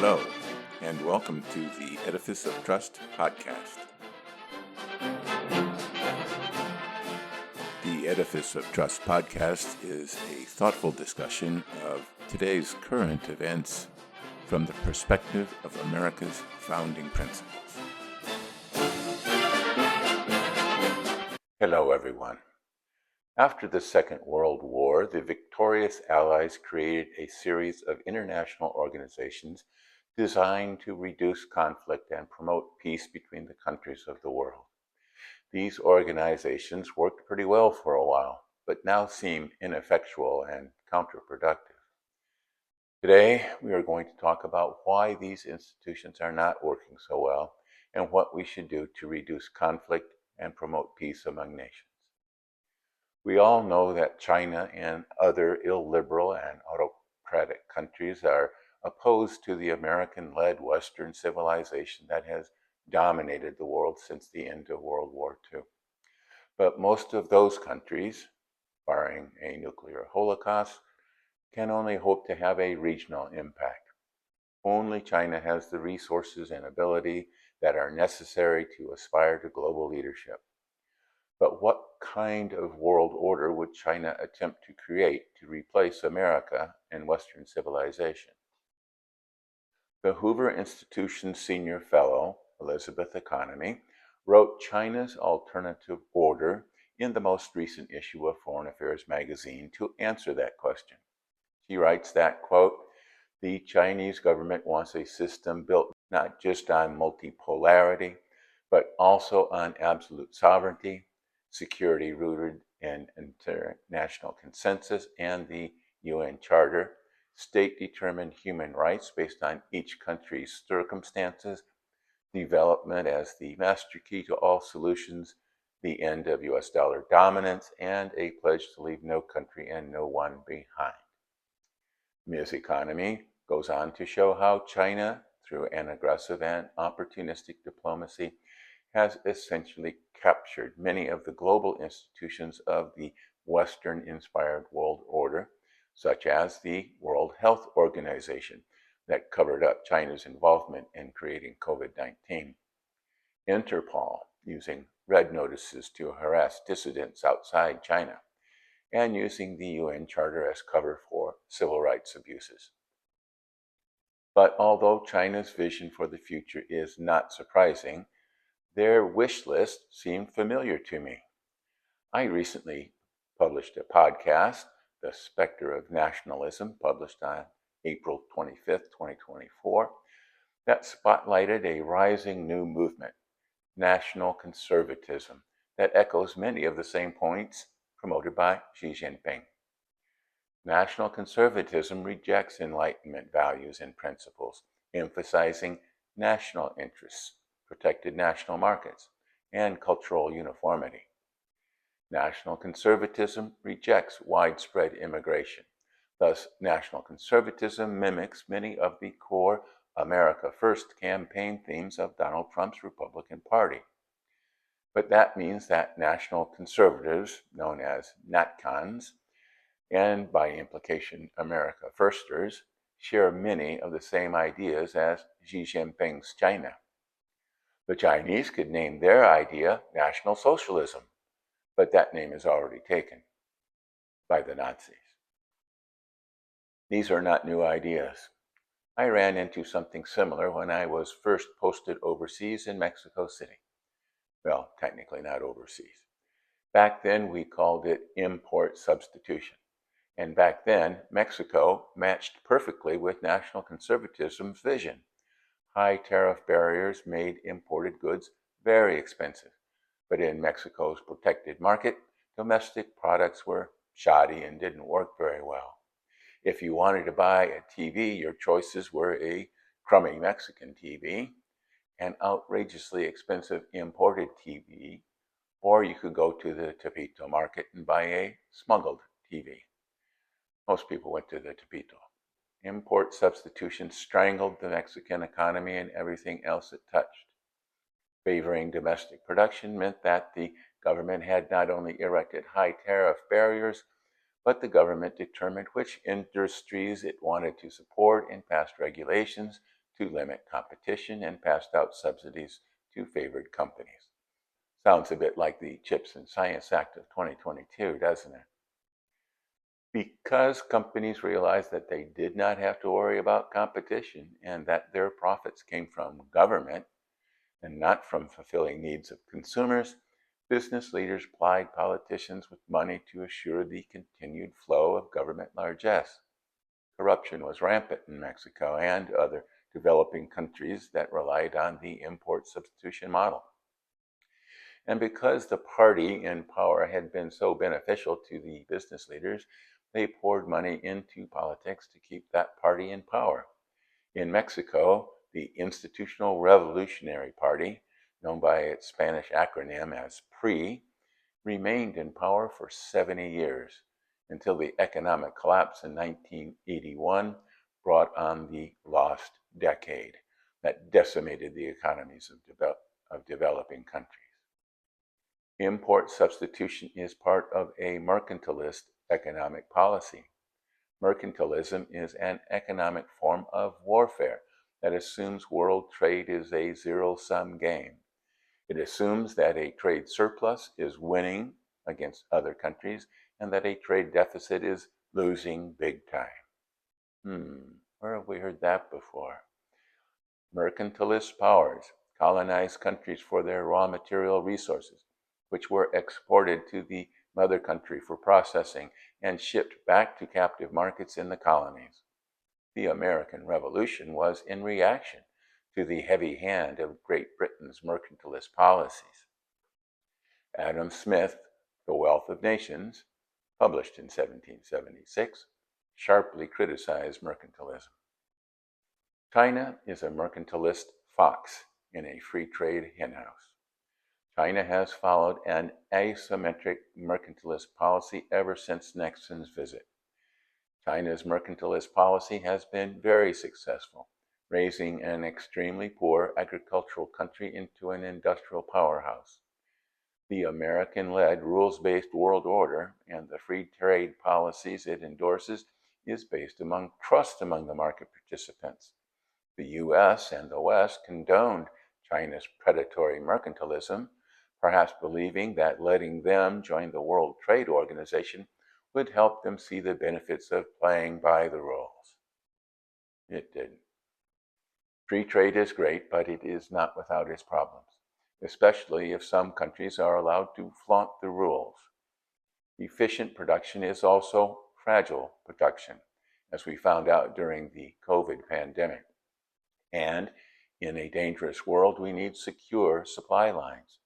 Hello, and welcome to the Edifice of Trust podcast. The Edifice of Trust podcast is a thoughtful discussion of today's current events from the perspective of America's founding principles. Hello, everyone. After the Second World War, the victorious Allies created a series of international organizations designed to reduce conflict and promote peace between the countries of the world. These organizations worked pretty well for a while, but now seem ineffectual and counterproductive. Today, we are going to talk about why these institutions are not working so well and what we should do to reduce conflict and promote peace among nations. We all know that China and other illiberal and autocratic countries are opposed to the American-led Western civilization that has dominated the world since the end of World War II. But most of those countries, barring a nuclear holocaust, can only hope to have a regional impact. Only China has the resources and ability that are necessary to aspire to global leadership. But what kind of world order would China attempt to create to replace America and Western civilization? The Hoover Institution's senior fellow, Elizabeth Economy, wrote China's Alternative Order in the most recent issue of Foreign Affairs magazine to answer that question. She writes that, quote, "The Chinese government wants a system built not just on multipolarity, but also on absolute sovereignty, security rooted in international consensus and the UN Charter, state-determined human rights based on each country's circumstances, development as the master key to all solutions, the end of US dollar dominance, and a pledge to leave no country and no one behind." Ms. Economy goes on to show how China, through an aggressive and opportunistic diplomacy, has essentially captured many of the global institutions of the Western-inspired world order, such as the World Health Organization that covered up China's involvement in creating COVID-19, Interpol using red notices to harass dissidents outside China, and using the UN Charter as cover for civil rights abuses. But although China's vision for the future is not surprising, their wish list seemed familiar to me. I recently published a podcast, The Specter of Nationalism, published on April 25th, 2024, that spotlighted a rising new movement, national conservatism, that echoes many of the same points promoted by Xi Jinping. National conservatism rejects Enlightenment values and principles, emphasizing national interests, protected national markets, and cultural uniformity. National conservatism rejects widespread immigration. Thus, national conservatism mimics many of the core America First campaign themes of Donald Trump's Republican Party. But that means that national conservatives, known as NatCons, and by implication America Firsters, share many of the same ideas as Xi Jinping's China. The Chinese could name their idea National Socialism, but that name is already taken by the Nazis. These are not new ideas. I ran into something similar when I was first posted overseas in Mexico City. Well, technically not overseas. Back then, we called it import substitution. And back then, Mexico matched perfectly with national conservatism's vision. High tariff barriers made imported goods very expensive. But in Mexico's protected market, domestic products were shoddy and didn't work very well. If you wanted to buy a TV, your choices were a crummy Mexican TV, an outrageously expensive imported TV, or you could go to the Tepito market and buy a smuggled TV. Most people went to the Tepito. Import substitution strangled the Mexican economy and everything else it touched. Favoring domestic production meant that the government had not only erected high tariff barriers, but the government determined which industries it wanted to support and passed regulations to limit competition and passed out subsidies to favored companies. Sounds a bit like the Chips and Science Act of 2022, doesn't it? Because companies realized that they did not have to worry about competition and that their profits came from government and not from fulfilling needs of consumers, business leaders plied politicians with money to assure the continued flow of government largesse. Corruption was rampant in Mexico and other developing countries that relied on the import substitution model. And because the party in power had been so beneficial to the business leaders, they poured money into politics to keep that party in power. In Mexico, the Institutional Revolutionary Party, known by its Spanish acronym as PRI, remained in power for 70 years until the economic collapse in 1981 brought on the lost decade that decimated the economies of developing countries. Import substitution is part of a mercantilist economic policy. Mercantilism is an economic form of warfare that assumes world trade is a zero-sum game. It assumes that a trade surplus is winning against other countries and that a trade deficit is losing big time. Where have we heard that before? Mercantilist powers colonized countries for their raw material resources, which were exported to the mother country for processing and shipped back to captive markets in the colonies. The American Revolution was in reaction to the heavy hand of Great Britain's mercantilist policies. Adam Smith, The Wealth of Nations, published in 1776, sharply criticized mercantilism. China is a mercantilist fox in a free trade henhouse. China has followed an asymmetric mercantilist policy ever since Nixon's visit. China's mercantilist policy has been very successful, raising an extremely poor agricultural country into an industrial powerhouse. The American-led rules-based world order and the free trade policies it endorses is based among trust among the market participants. The U.S. and the West condoned China's predatory mercantilism, perhaps believing that letting them join the World Trade Organization would help them see the benefits of playing by the rules. It didn't. Free trade is great, but it is not without its problems, especially if some countries are allowed to flaunt the rules. Efficient production is also fragile production, as we found out during the COVID pandemic. And in a dangerous world, we need secure supply lines.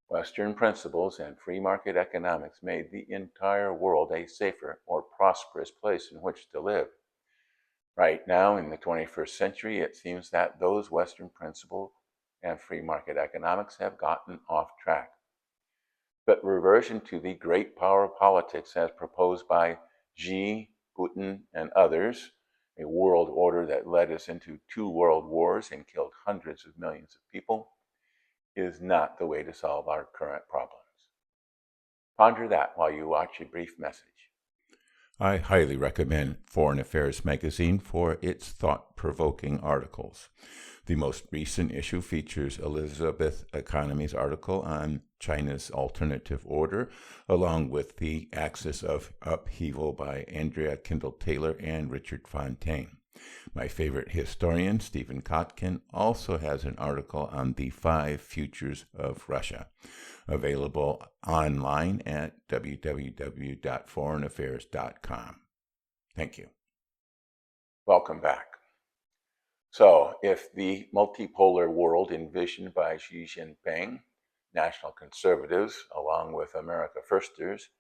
Western principles and free market economics made the entire world a safer, more prosperous place in which to live. Right now, in the 21st century, it seems that those Western principles and free market economics have gotten off track. But reversion to the great power politics as proposed by Xi, Putin, and others, a world order that led us into 2 world wars and killed hundreds of millions of people, is not the way to solve our current problems. Ponder that while you watch a brief message. I highly recommend Foreign Affairs magazine for its thought-provoking articles. The most recent issue features Elizabeth Economy's article on China's alternative order, along with The Axis of Upheaval by Andrea Kendall-Taylor and Richard Fontaine. My favorite historian, Stephen Kotkin, also has an article on the 5 futures of Russia, available online at www.foreignaffairs.com. Thank you. Welcome back. So, if the multipolar world envisioned by Xi Jinping, national conservatives, along with America Firsters,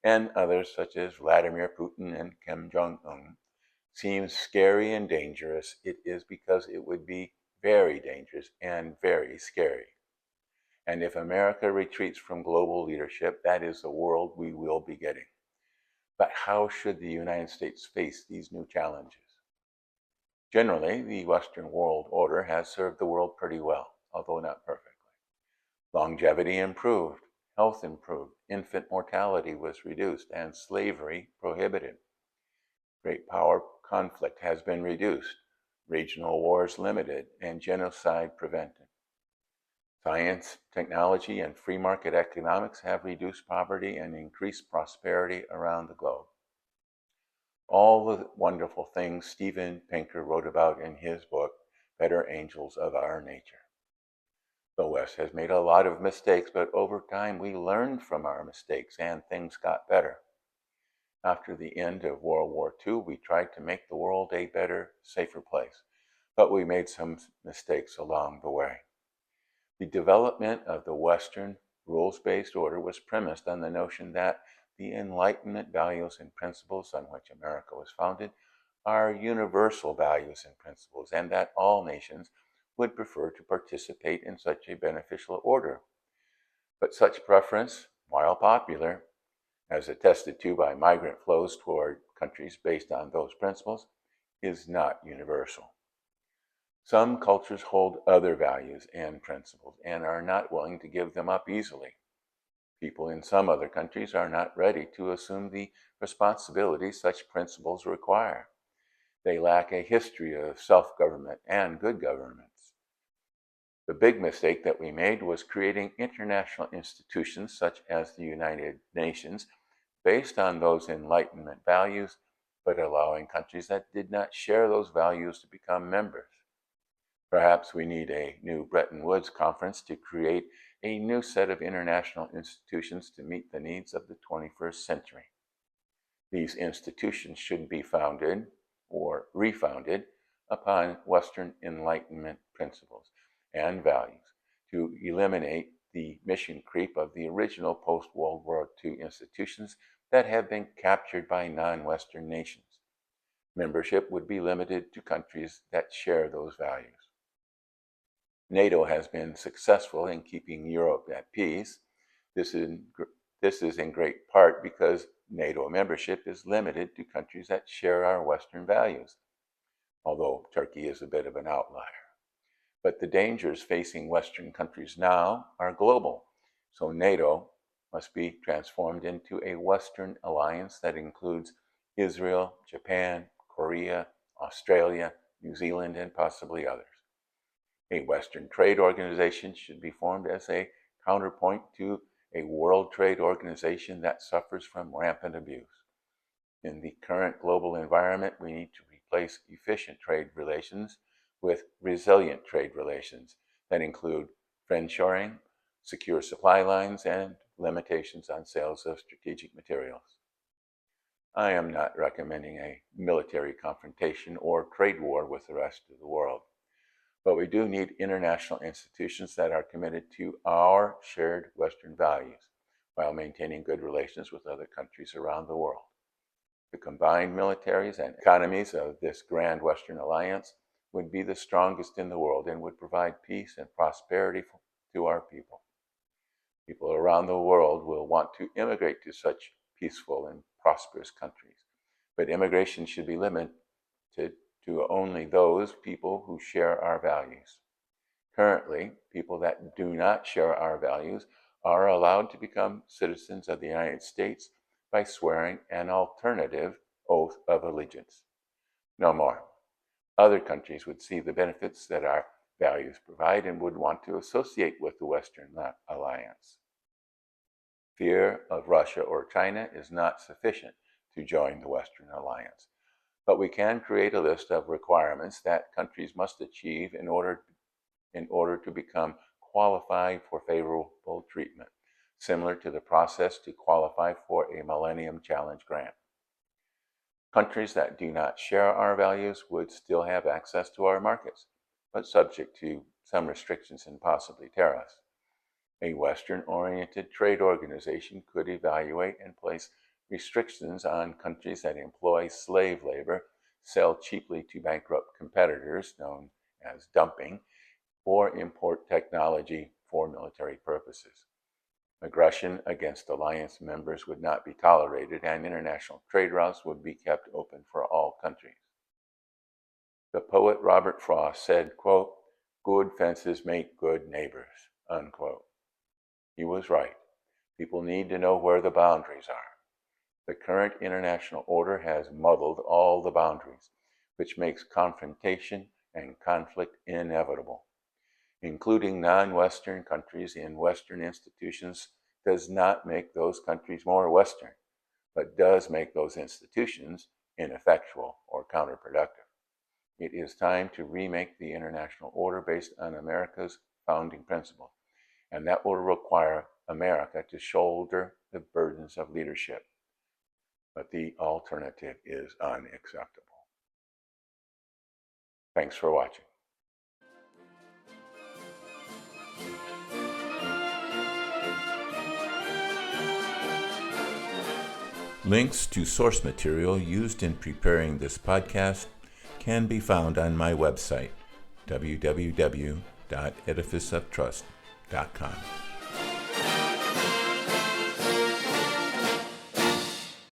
and others such as Vladimir Putin and Kim Jong-un, seems scary and dangerous, it is because it would be very dangerous and very scary. And if America retreats from global leadership, that is the world we will be getting. But how should the United States face these new challenges? Generally, the Western world order has served the world pretty well, although not perfectly. Longevity improved, health improved, infant mortality was reduced, and slavery prohibited. Great power conflict has been reduced. regional wars limited, and genocide prevented. Science, technology, and free market economics have reduced poverty and increased prosperity around the globe. All the wonderful things Steven Pinker wrote about in his book, Better Angels of Our Nature. The West has made a lot of mistakes, but over time we learned from our mistakes and things got better. After the end of World War II, we tried to make the world a better, safer place, but we made some mistakes along the way. The development of the Western rules-based order was premised on the notion that the Enlightenment values and principles on which America was founded are universal values and principles, and that all nations would prefer to participate in such a beneficial order. But such preference, while popular, as attested to by migrant flows toward countries based on those principles, is not universal. Some cultures hold other values and principles and are not willing to give them up easily. People in some other countries are not ready to assume the responsibility such principles require. They lack a history of self-government and good governance. The big mistake that we made was creating international institutions such as the United Nations based on those Enlightenment values, but allowing countries that did not share those values to become members. Perhaps we need a new Bretton Woods conference to create a new set of international institutions to meet the needs of the 21st century. These institutions should be founded or refounded upon Western Enlightenment principles and values to eliminate the mission creep of the original post-World War II institutions that have been captured by non-Western nations. Membership would be limited to countries that share those values. NATO has been successful in keeping Europe at peace. This is in great part because NATO membership is limited to countries that share our Western values, although Turkey is a bit of an outlier. But the dangers facing Western countries now are global, so NATO must be transformed into a Western alliance that includes Israel, Japan, Korea, Australia, New Zealand, and possibly others. A Western trade organization should be formed as a counterpoint to a World Trade Organization that suffers from rampant abuse. In the current global environment, we need to replace efficient trade relations with resilient trade relations that include friendshoring, secure supply lines, and limitations on sales of strategic materials. I am not recommending a military confrontation or trade war with the rest of the world. But we do need international institutions that are committed to our shared Western values while maintaining good relations with other countries around the world. The combined militaries and economies of this grand Western alliance would be the strongest in the world and would provide peace and prosperity to our people. People around the world will want to immigrate to such peaceful and prosperous countries, but immigration should be limited to only those people who share our values. Currently, people that do not share our values are allowed to become citizens of the United States by swearing an alternative oath of allegiance. No more. Other countries would see the benefits that our values provide and would want to associate with the Western Alliance. Fear of Russia or China is not sufficient to join the Western Alliance. But we can create a list of requirements that countries must achieve in order to become qualified for favorable treatment, similar to the process to qualify for a Millennium Challenge grant. Countries that do not share our values would still have access to our markets, but subject to some restrictions and possibly tariffs. A Western-oriented trade organization could evaluate and place restrictions on countries that employ slave labor, sell cheaply to bankrupt competitors, known as dumping, or import technology for military purposes. Aggression against alliance members would not be tolerated, and international trade routes would be kept open for all countries. The poet Robert Frost said, quote, "Good fences make good neighbors," unquote. He was right. People need to know where the boundaries are. The current international order has muddled all the boundaries, which makes confrontation and conflict inevitable. Including non-Western countries in Western institutions does not make those countries more Western, but does make those institutions ineffectual or counterproductive. It is time to remake the international order based on America's founding principles, and that will require America to shoulder the burdens of leadership. But the alternative is unacceptable. Thanks for watching. Links to source material used in preparing this podcast can be found on my website, www.edificeoftrust.com.